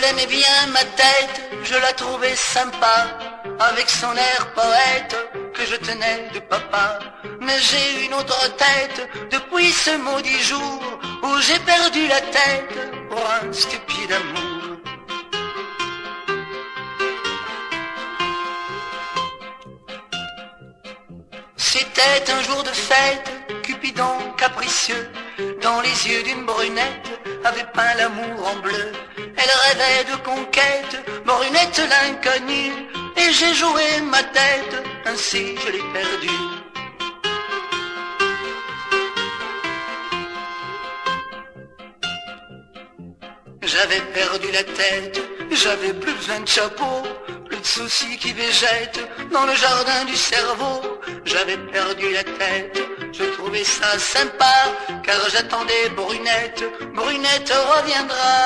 l'aimais bien ma tête, je la trouvais sympa, avec son air poète que je tenais de papa. Mais j'ai une autre tête depuis ce maudit jour où j'ai perdu la tête pour un stupide amour. C'était un jour de fête, Cupidon capricieux, dans les yeux d'une brunette, avait peint l'amour en bleu. Elle rêvait de conquête, brunette l'inconnue, et j'ai joué ma tête, ainsi je l'ai perdue. J'avais perdu la tête, j'avais plus besoin de chapeau, plus de soucis qui végètent dans le jardin du cerveau. J'avais perdu la tête, je trouvais ça sympa, car j'attendais Brunette, Brunette reviendra.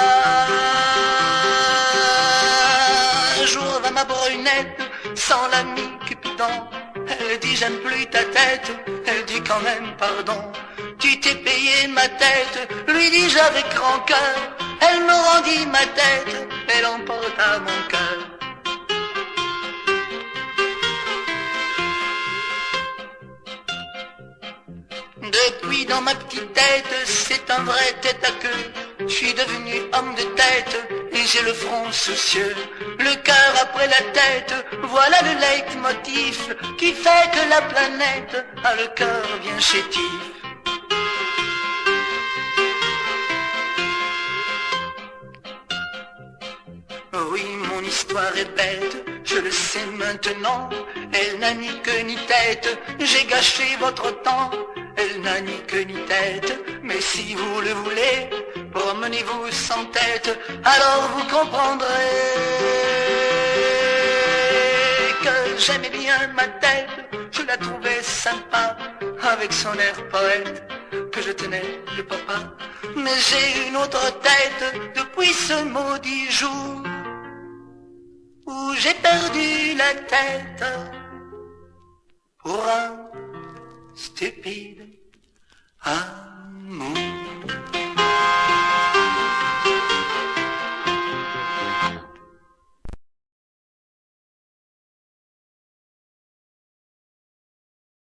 Un jour va ma Brunette, sans l'ami Cupidon, elle dit j'aime plus ta tête, elle dit quand même pardon. Tu t'es payé ma tête, lui dis-je avec rancœur, elle me rendit ma tête, elle emporta mon cœur. Depuis dans ma petite tête, c'est un vrai tête à queue. Je suis devenu homme de tête et j'ai le front soucieux. Le cœur après la tête, voilà le leitmotiv qui fait que la planète a le cœur bien chétif. Oui, mon histoire est bête, je le sais maintenant. Elle n'a ni queue ni tête, j'ai gâché votre temps. Elle n'a ni queue ni tête, mais si vous le voulez, promenez-vous sans tête, alors vous comprendrez que j'aimais bien ma tête, je la trouvais sympa, avec son air poète que je tenais de papa. Mais j'ai une autre tête depuis ce maudit jour où j'ai perdu la tête pour un stupide amour.